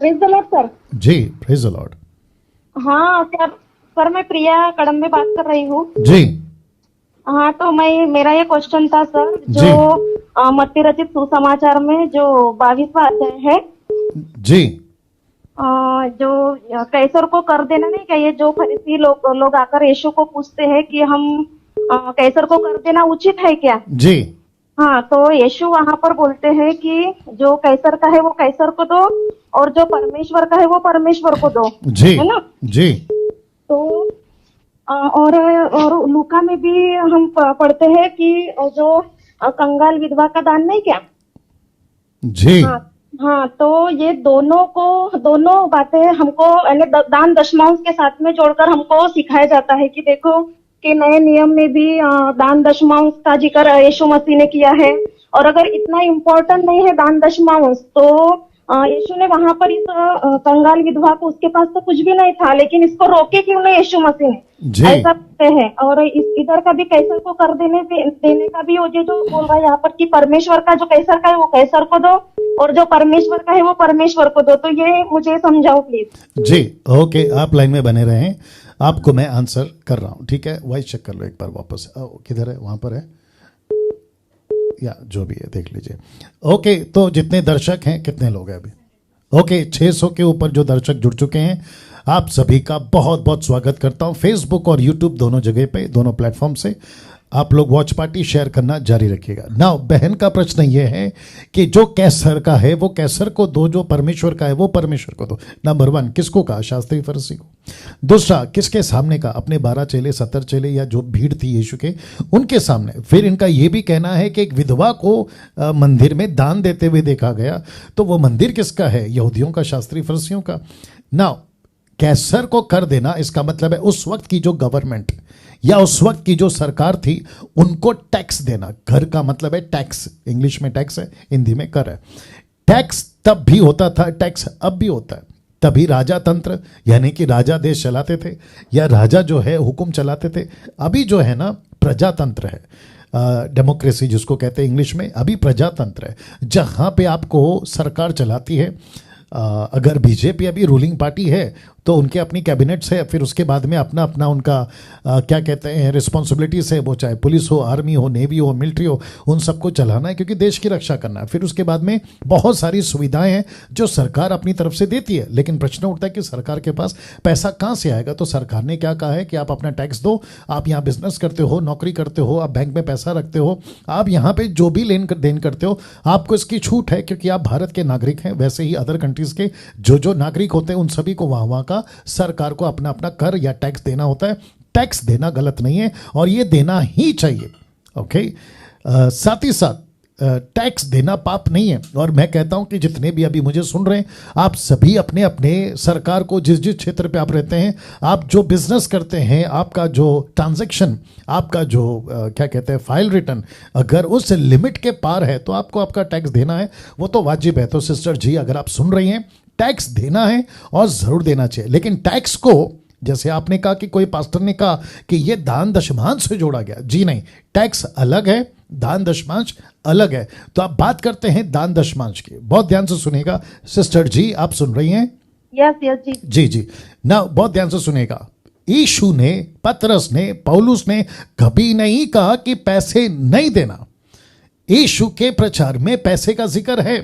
Praise the lord sir. जी praise the lord. हाँ sir मैं प्रिया कड़म में बात कर रही हूँ। जी हाँ तो मेरा ये क्वेश्चन था सर, जी जो मत्ती रचित सुसमाचार में जो 22वां अध्याय है, जी जो कैसर को कर देना नहीं चाहिए। जो फरीसी लोग आकर यीशु को पूछते हैं कि हम कैसर को कर देना उचित है क्या। जी हाँ तो यीशु वहां पर बोलते हैं कि जो कैसर का है वो कैसर को दो और जो परमेश्वर का है वो परमेश्वर को दो, जी है ना। जी तो और लूका में भी हम पढ़ते हैं कि जो कंगाल विधवा का दान नहीं क्या। जी हाँ हाँ तो ये दोनों बातें हमको यानी दान दशमांश के साथ में जोड़कर हमको सिखाया जाता है कि देखो कि नए नियम में भी दान दशमांश का जिक्र यीशु मसीह ने किया है। और अगर इतना इम्पोर्टेंट नहीं है दान दशमांश तो यीशु ने वहां पर इस कंगाल विधवा को, उसके पास तो कुछ भी नहीं था लेकिन इसको रोके क्यों नहीं यीशु मसीह ने, जी ऐसा कहते हैं। और इधर का भी कैसर को कर देने का भी वो जो बोल रहा है यहाँ पर कि परमेश्वर का जो कैसर का है वो कैसर को दो और जो परमेश्वर का है वो परमेश्वर को दो। तो ये मुझे समझाओ प्लीज। जी ओके, आप लाइन में बने रहें, आपको मैं आंसर कर रहा हूं। ठीक है, वॉइस चेक कर लो एक बार वापस। किधर है? वहां पर है या जो भी है देख लीजिए। ओके, तो जितने दर्शक हैं, कितने लोग हैं अभी? ओके, 600 के ऊपर जो दर्शक जुड़ चुके हैं, आप सभी का बहुत बहुत स्वागत करता हूं। फेसबुक और यूट्यूब दोनों जगह पे, दोनों प्लेटफॉर्म से आप लोग वॉच पार्टी शेयर करना जारी रखिएगा। नाउ बहन का प्रश्न ये है कि जो कैसर का है वो कैसर को दो, जो परमेश्वर का है वो परमेश्वर को दो। नंबर 1 किसको कहा? शास्त्री फरीसी को। दूसरा, किसके सामने का? अपने 12 चेले, 70 चेले या जो भीड़ थी यीशु के, उनके सामने। फिर इनका ये भी कहना है कि एक विधवा को मंदिर में दान देते हुए देखा गया, तो वो मंदिर किसका है? यहूदियों का, शास्त्री फरीसियों का। नाउ कैसर को कर देना, इसका मतलब है उस वक्त की जो गवर्नमेंट या उस वक्त की जो सरकार थी उनको टैक्स देना। घर का मतलब है टैक्स, इंग्लिश में टैक्स है, हिंदी में कर है। टैक्स तब भी होता था, टैक्स अब भी होता है। तभी राजा तंत्र यानी कि राजा देश चलाते थे या राजा जो है हुक्म चलाते थे। अभी जो है ना प्रजातंत्र है, डेमोक्रेसी जिसको कहते हैं इंग्लिश में, अभी प्रजातंत्र है जहां पे आपको सरकार चलाती है। अगर बीजेपी अभी रूलिंग पार्टी है तो उनके अपनी कैबिनेट्स है, फिर उसके बाद में अपना अपना उनका क्या कहते हैं रिस्पॉन्सिबिलिटीज है, वो चाहे पुलिस हो, आर्मी हो, नेवी हो, मिलिट्री हो, उन सबको चलाना है क्योंकि देश की रक्षा करना है। फिर उसके बाद में बहुत सारी सुविधाएं हैं जो सरकार अपनी तरफ से देती है, लेकिन प्रश्न उठता है कि सरकार के पास पैसा कहाँ से आएगा। तो सरकार ने क्या कहा है कि आप अपना टैक्स दो, आप यहाँ बिजनेस करते हो, नौकरी करते हो, आप बैंक में पैसा रखते हो, आप यहाँ पे जो भी लेन देन करते हो, आपको इसकी छूट है क्योंकि आप भारत के नागरिक हैं। वैसे ही अदर कंट्रीज के जो नागरिक होते हैं उन सभी को वहाँ का सरकार को अपना अपना कर या टैक्स देना होता है। टैक्स देना गलत नहीं है और ये देना ही चाहिए। ओके, साथ ही साथ टैक्स देना पाप नहीं है। और मैं कहता हूं कि जितने भी अभी मुझे सुन रहे हैं, आप सभी अपने अपने सरकार को, जिस जिस क्षेत्र पे आप रहते हैं, आप जो बिजनेस करते हैं, आपका जो ट्रांजैक्शन, आपका जो क्या कहते हैं फाइल रिटर्न, अगर उस लिमिट के पार है तो आपको आपका टैक्स देना है, वो तो वाजिब है। तो सिस्टर जी, अगर आप सुन रही हैं, टैक्स देना है और जरूर देना चाहिए। लेकिन टैक्स को, जैसे आपने कहा कि कोई पास्टर ने कहा कि ये दान दशमांश से जोड़ा गया, जी नहीं, टैक्स अलग है, दान दशमांश अलग है। तो आप बात करते हैं दान दशमांश की। बहुत ध्यान से सुनेगा सिस्टर जी, आप सुन रही हैं? यस यस जी जी जी। ना बहुत ध्यान से सुनेगा। यीशु ने, पतरस ने, पौलुस ने कभी नहीं कहा कि पैसे नहीं देना। यीशु के प्रचार में पैसे का जिक्र है।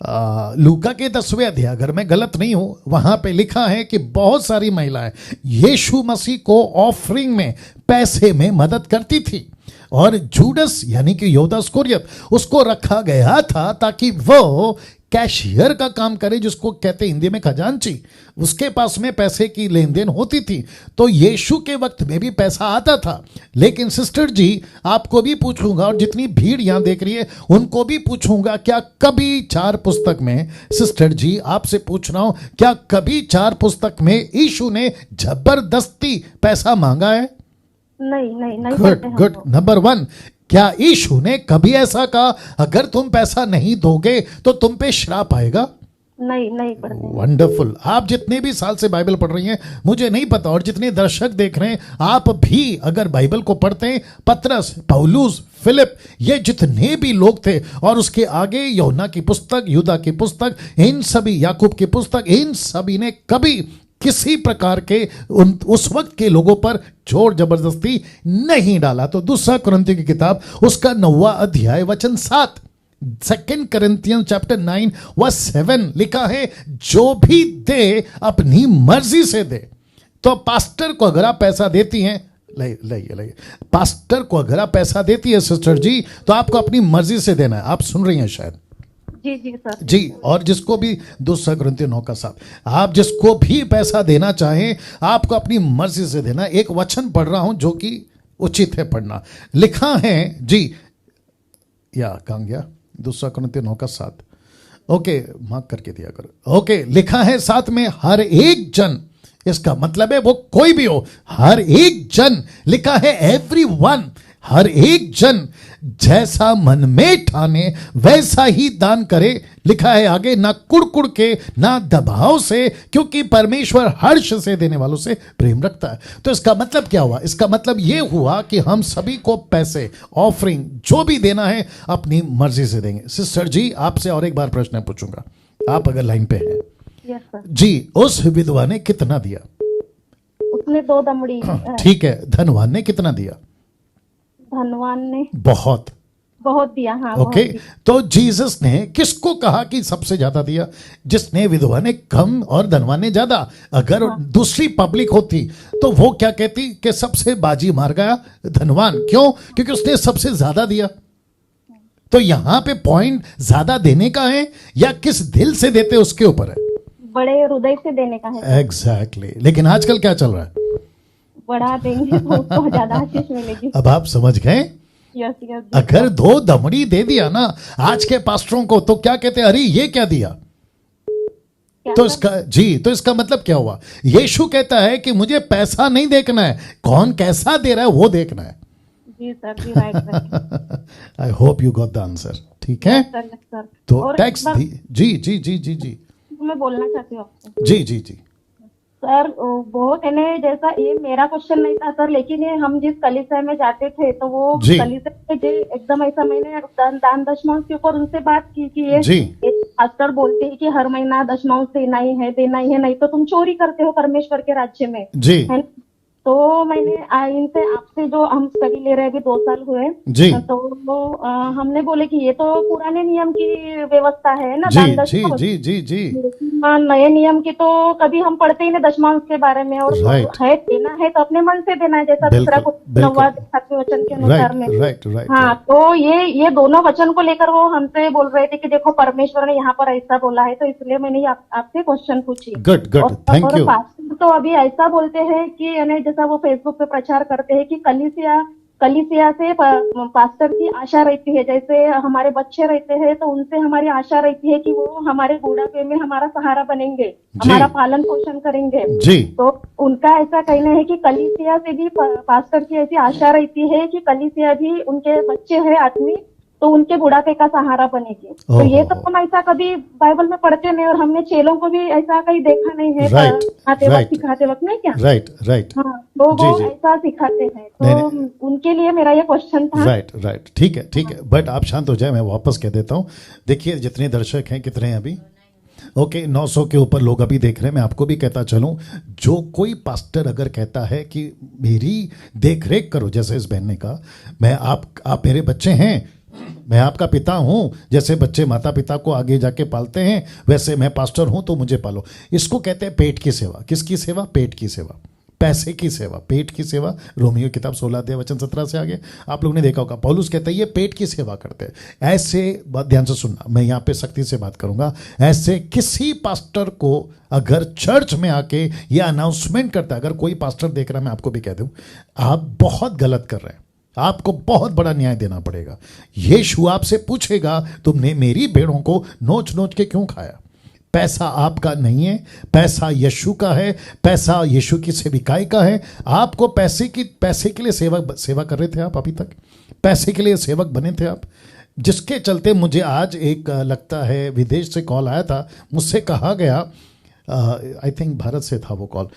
लूका के 10वें अध्याय, अगर मैं गलत नहीं हूं, वहां पे लिखा है कि बहुत सारी महिलाएं यीशु मसीह को ऑफरिंग में, पैसे में मदद करती थी। और जूडस यानी कि यहूदा इस्करियोत, उसको रखा गया था ताकि वो कैशियर का काम करे, जिसको कहते हैं हिंदी में खजांची। उसके पास में पैसे की लेन देन होती थी। तो यीशु के वक्त में भी पैसा आता था। लेकिन सिस्टर जी, आपको भी पूछूंगा और जितनी भीड़ यहां देख रही है उनको भी पूछूंगा, क्या कभी 4 पुस्तक में, सिस्टर जी आपसे पूछ रहा हूं, क्या कभी 4 पुस्तक में यीशु ने जबरदस्ती पैसा मांगा है? नहीं गुड। नंबर 1, क्या यीशु ने कभी ऐसा कहा अगर तुम पैसा नहीं दोगे तो तुम पे श्राप आएगा? नहीं नहीं पढ़ते हैं। वंडरफुल। आप जितने भी साल से बाइबल पढ़ रही हैं मुझे नहीं पता, और जितने दर्शक देख रहे हैं आप भी अगर बाइबल को पढ़ते हैं, पतरस, पौलुस, फिलिप, ये जितने भी लोग थे, और उसके आगे यूहन्ना की पुस्तक, यूदा की पुस्तक, इन सभी, याकूब की पुस्तक, इन सभी ने कभी किसी प्रकार के उस वक्त के लोगों पर जोर जबरदस्ती नहीं डाला। तो दूसरा कुरिन्थियों की किताब उसका 9वां अध्याय वचन 7, 2 Corinthians chapter 9 verse 7 लिखा है, जो भी दे अपनी मर्जी से दे। तो पास्टर को अगर आप पैसा देती हैं, लाइए, पास्टर को अगर आप पैसा देती है सिस्टर जी, तो आपको अपनी मर्जी से देना है। आप सुन रही हैं शायद? जी जी सर जी। और जिसको भी 2 Corinthians 9 का 7, आप जिसको भी पैसा देना चाहें आपको अपनी मर्जी से देना। एक वचन पढ़ रहा हूं जो कि उचित है पढ़ना। लिखा है जी, या कहां गया? 2 Corinthians 9 का 7, ओके, मार्क करके दिया करो। ओके, लिखा है 7 में, हर एक जन, इसका मतलब है वो कोई भी हो, हर एक जन, लिखा है एवरीवन, हर एक जन जैसा मन में ठाने वैसा ही दान करे। लिखा है आगे, ना कुड़कुड़ के ना दबाव से, क्योंकि परमेश्वर हर्ष से देने वालों से प्रेम रखता है। तो इसका मतलब क्या हुआ? इसका मतलब यह हुआ कि हम सभी को पैसे, ऑफरिंग, जो भी देना है अपनी मर्जी से देंगे। सिस्टर जी, आपसे और एक बार प्रश्न पूछूंगा, आप अगर लाइन पे हैं। Yes sir. जी, उस विधवा ने कितना दिया? उसने 2 दमड़ी। ठीक है, धनवान ने कितना दिया? धनवान ने बहुत बहुत दिया। हाँ ओके, बहुत दिया। तो जीसस ने किसको कहा कि सबसे ज्यादा दिया? जिसने, विधवा ने कम और धनवान ने ज्यादा। अगर दूसरी पब्लिक होती तो वो क्या कहती कि सबसे बाजी मार गया धनवान। क्यों? क्योंकि उसने सबसे ज्यादा दिया। तो यहां पे पॉइंट ज्यादा देने का है या किस दिल से देते उसके ऊपर है। बड़े हृदय से देने का है। एग्जैक्टली। लेकिन आजकल क्या चल रहा है? बढ़ा देंगे तो उसको ज्यादा आशीष मिलेगी। अब आप समझ गए? Yes yes. अगर 2 दमड़ी दे दिया ना आज के पास्टरों को, तो क्या कहते हैं, अरे ये क्या दिया? तो इसका जी, तो इसका मतलब क्या हुआ? यीशु कहता है कि मुझे पैसा नहीं देखना है, कौन कैसा दे रहा है वो देखना है। जी सर, जी right. I hope you got the answer. ठीक है, सर सर। तो और टैक्स एक बार जी जी जी जी जी मैं बोलना चाहती हूँ आपसे जी जी जी सर। बहुत है ना, जैसा ये मेरा क्वेश्चन नहीं था सर, लेकिन ये हम जिस कलीसिया में जाते थे तो वो जी। कलीसिया में जो एकदम ऐसा, मैंने दान दशमांश के ऊपर उनसे बात की कि ये पास्टर बोलते हैं कि हर महीना दशमांश देना ही है, देना ही है, नहीं तो तुम चोरी करते हो परमेश्वर के राज्य में, जी है ना? तो मैंने इनसे, आपसे जो हम स्टडी ले रहे हैं, अभी 2 साल हुए जी तो हमने बोले कि ये तो पुराने नियम की व्यवस्था है ना, जी दान जी दशमांश। जी जी जी नए नियम की तो कभी हम पढ़ते ही नहीं दशमांश के बारे में। और Right. है देना है तो अपने मन से देना है, जैसा दूसरा बिल्कुल, कुछ नवा वचन के अनुसार में। Right right. हाँ, तो ये दोनों वचन को लेकर वो हमसे बोल रहे थे कि देखो परमेश्वर ने यहाँ पर ऐसा बोला है, तो इसलिए मैंने आपसे क्वेश्चन पूछी। Good good, thank you. Pastor तो अभी ऐसा बोलते हैं कि यानी जैसा वो फेसबुक पे प्रचार करते हैं कि कलीसिया से पास्टर की आशा रहती है, जैसे हमारे बच्चे रहते हैं तो उनसे हमारी आशा रहती है कि वो हमारे बुढ़ापे में हमारा सहारा बनेंगे, हमारा पालन पोषण करेंगे जी। तो उनका ऐसा कहना है कि कलीसिया से भी पास्टर की ऐसी आशा रहती है कि कलीसिया भी उनके बच्चे हैं आदमी तो उनके बुढ़ापे का सहारा बनेगी। तो ये तो हम ऐसा कभी बाइबल में पढ़ते नहीं, और हमने चेलों को भी ऐसा कहीं देखा नहीं है सिखाते वक्त नहीं क्या? राइट। हाँ, तो वो ऐसा सिखाते हैं, तो उनके लिए मेरा ये क्वेश्चन था। राइट, ठीक है। बट आप शांत हो जाए, मैं वापस कह देता हूँ। देखिए जितने दर्शक हैं, कितने हैं अभी? ओके, 900 के ऊपर लोग अभी देख रहे हैं। मैं आपको भी कहता चलूं, जो कोई पास्टर अगर कहता है कि मेरी देख रेख करो, जैसे इस बहन ने कहा, मैं आप मेरे बच्चे हैं, मैं आपका पिता हूं, जैसे बच्चे माता पिता को आगे जाके पालते हैं वैसे मैं पास्टर हूं तो मुझे पालो। इसको कहते हैं पेट की सेवा। किसकी सेवा? पेट की सेवा, पैसे की सेवा, पेट की सेवा। रोमियो किताब 16 अध्याय वचन 17 से आगे आप लोगों ने देखा होगा, पौलुस कहते हैं ये पेट की सेवा करते हैं। ऐसे, बात ध्यान से सुनना, मैं यहाँ पे सख्ती से बात करूंगा, ऐसे किसी पास्टर को अगर चर्च में आके ये अनाउंसमेंट करता है, अगर कोई पास्टर देख रहा है, मैं आपको भी कह दूं, आप बहुत गलत कर रहे हैं, आपको बहुत बड़ा न्याय देना पड़ेगा। यीशु आपसे पूछेगा तुमने मेरी भेड़ों को नोच नोच के क्यों खाया? पैसा आपका नहीं है, पैसा यीशु का है, पैसा यीशु की सेविकाई का है। आपको पैसे के लिए सेवा कर रहे थे आप अभी तक? पैसे के लिए सेवक बने थे आप? जिसके चलते मुझे आज एक लगता है विदेश से कॉल आया था, मुझसे कहा गया, आई थिंक भारत से था वो कॉल,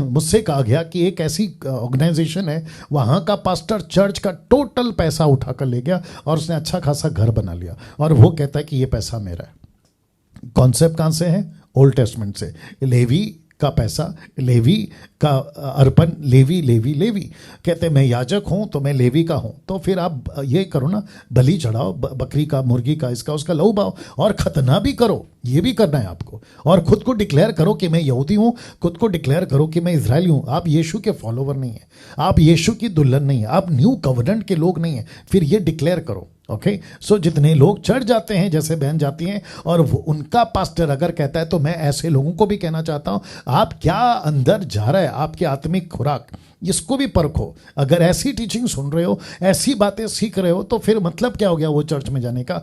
मुझसे कहा गया कि एक ऐसी ऑर्गेनाइजेशन है, वहाँ का पास्टर चर्च का टोटल पैसा उठा कर ले गया और उसने अच्छा खासा घर बना लिया, और वो कहता है कि ये पैसा मेरा है। कॉन्सेप्ट कहाँ से है? ओल्ड टेस्टमेंट से। लेवी का पैसा, लेवी का अर्पण, लेवी लेवी लेवी कहते मैं याजक हूं तो मैं लेवी का हूं, तो फिर आप ये करो ना, बलि चढ़ाओ, बकरी का, मुर्गी का, इसका उसका लहू बहाओ, और खतना भी करो, ये भी करना है आपको, और खुद को डिक्लेयर करो कि मैं यहूदी हूं, खुद को डिक्लेयर करो कि मैं इजरायली हूं। आप यीशु के फॉलोवर नहीं है, आप यीशु की दुल्हन नहीं है, आप न्यू कवनेंट के लोग नहीं है, फिर ये डिक्लेयर करो। ओके, सो जितने लोग चढ़ जाते हैं, जैसे बहन जाती हैं और उनका पास्टर अगर कहता है, तो मैं ऐसे लोगों को भी कहना चाहता हूं, आप क्या अंदर जा रहा है, आपकी आत्मिक खुराक, इसको भी परखो। अगर ऐसी टीचिंग सुन रहे हो, ऐसी बातें सीख रहे हो, तो फिर मतलब क्या हो गया वो चर्च में जाने का।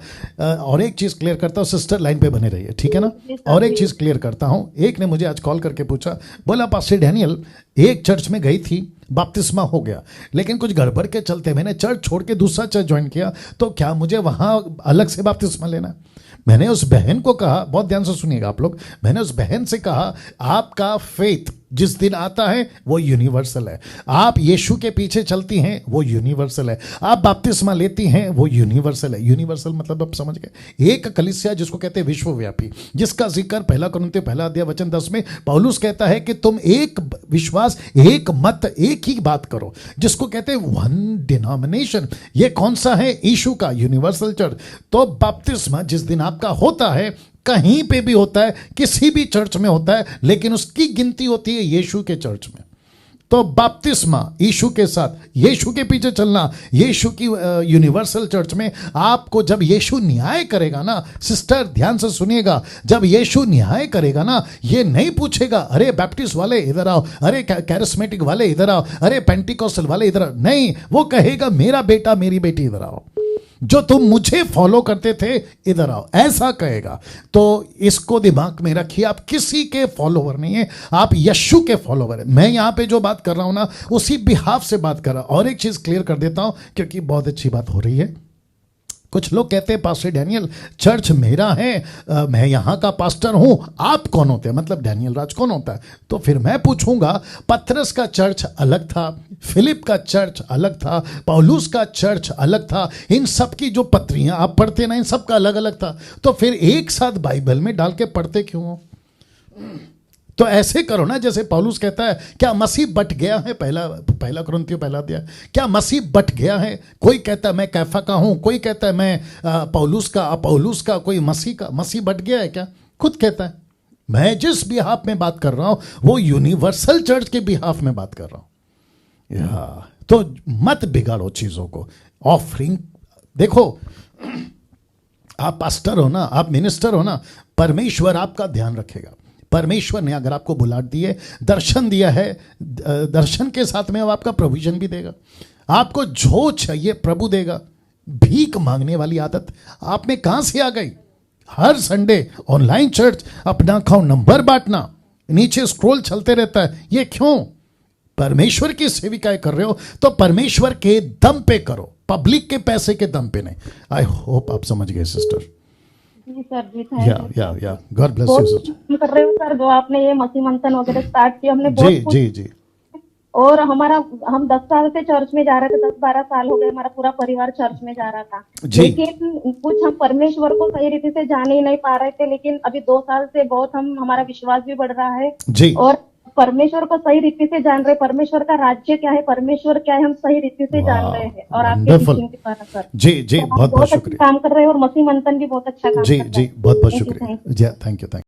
और एक चीज क्लियर करता हूं, सिस्टर लाइन पे बने रहिए, ठीक है ना। और एक चीज क्लियर करता हूं, एक ने मुझे आज कॉल करके पूछा, बोला पास्टर डैनियल, एक चर्च में गई थी, बपतिस्मा हो गया, लेकिन कुछ गड़बड़ के चलते मैंने चर्च छोड़ के दूसरा चर्च ज्वाइन किया, तो क्या मुझे वहां अलग से बपतिस्मा लेना है? मैंने उस बहन को कहा, बहुत ध्यान से सुनिएगा आप लोग, मैंने उस बहन से कहा, आपका फेथ जिस दिन आता है वो यूनिवर्सल है, आप यीशु के पीछे चलती हैं वो यूनिवर्सल है, आप बपतिस्मा लेती हैं वो यूनिवर्सल है। यूनिवर्सल मतलब आप समझ गए, एक कलीसिया जिसको कहते हैं विश्वव्यापी, जिसका जिक्र 1 कुरिन्थियों 1:10 में पौलुस कहता है कि तुम एक विश्वास, एक मत, एक ही बात करो, जिसको कहते हैं वन डिनोमिनेशन। ये कौन सा है? यीशु का यूनिवर्सल चर्च। तो बपतिस्मा जिस दिन आपका होता है, कहीं पे भी होता है, किसी भी चर्च में होता है, लेकिन उसकी गिनती होती है यीशु के चर्च में। तो बपतिस्मा यीशु के साथ, यीशु के पीछे चलना, यीशु की यूनिवर्सल चर्च में आपको जब यीशु न्याय करेगा ना, सिस्टर ध्यान से सुनिएगा, जब यीशु न्याय करेगा ना, ये नहीं पूछेगा अरे बैप्टिस्ट वाले इधर आओ, अरे कैरिस्मेटिक वाले इधर आओ, अरे पेंटिकोस्टल वाले इधर आओ, नहीं, वो कहेगा मेरा बेटा मेरी बेटी इधर आओ, जो तुम मुझे फॉलो करते थे इधर आओ, ऐसा कहेगा। तो इसको दिमाग में रखिए, आप किसी के फॉलोवर नहीं है, आप यीशु के फॉलोवर है। मैं यहां पे जो बात कर रहा हूं ना, उसी बिहाफ से बात कर रहा हूं। और एक चीज क्लियर कर देता हूं, क्योंकि बहुत अच्छी बात हो रही है। कुछ लोग कहते हैं पास्टर डैनियल चर्च मेरा है, मैं यहाँ का पास्टर हूँ, आप कौन होते हैं, मतलब डैनियल राज कौन होता है? तो फिर मैं पूछूंगा, पतरस का चर्च अलग था, फिलिप का चर्च अलग था, पौलुस का चर्च अलग था, इन सब की जो पत्रियां आप पढ़ते ना, इन सब का अलग अलग था, तो फिर एक साथ बाइबल में डाल के पढ़ते क्यों हो? तो ऐसे करो ना, जैसे पौलुस कहता है, क्या मसीह बट गया है? पहला कुरिन्थियों 1:10, क्या मसीह बट गया है? कोई कहता है मैं कैफा का हूं, कोई कहता है मैं पौलुस का, कोई मसीह का। मसीह बट गया है क्या? खुद कहता है। मैं जिस बिहाफ में बात कर रहा हूं, वो यूनिवर्सल चर्च के बिहाफ में बात कर रहा हूं। तो मत बिगाड़ो चीजों को। ऑफरिंग देखो, आप पास्टर हो ना, आप मिनिस्टर हो ना, परमेश्वर आपका ध्यान रखेगा। परमेश्वर ने अगर आपको बुला दिए, दर्शन दिया है, दर्शन के साथ में वो आपका प्रोविजन भी देगा। आपको जो चाहिए प्रभु देगा। भीख मांगने वाली आदत आप में कहां से आ गई? हर संडे ऑनलाइन चर्च, अपना अकाउंट नंबर बांटना, नीचे स्क्रॉल चलते रहता है, ये क्यों? परमेश्वर की सेविकाएं कर रहे हो तो परमेश्वर के दम पे करो, पब्लिक के पैसे के दम पे नहीं। आई होप आप समझ गए सिस्टर। जी सर, जी या गॉड ब्लेस यू सिस्टर। कर रहे हो सर, जो आपने ये मसीह मंथन वगैरह स्टार्ट किया, हमने बहुत जी। और हम 10 साल से चर्च में जा रहे थे, 10-12 साल हो गए, हमारा पूरा परिवार चर्च में जा रहा था, लेकिन कुछ हम परमेश्वर को सही रीति से जान ही नहीं पा रहे थे। लेकिन अभी 2 साल से बहुत हमारा विश्वास भी बढ़ रहा है जी। और परमेश्वर को सही रीति से जान रहे, परमेश्वर का राज्य क्या है, परमेश्वर क्या है, हम सही रीति से जान रहे हैं। और आपके टीचिंग के कारण सर जी बहुत शुक्रिया, काम कर रहे हैं, और मसीह मंथन भी बहुत अच्छा काम कर रहे हैं। जी बहुत शुक्रिया, थैंक यू।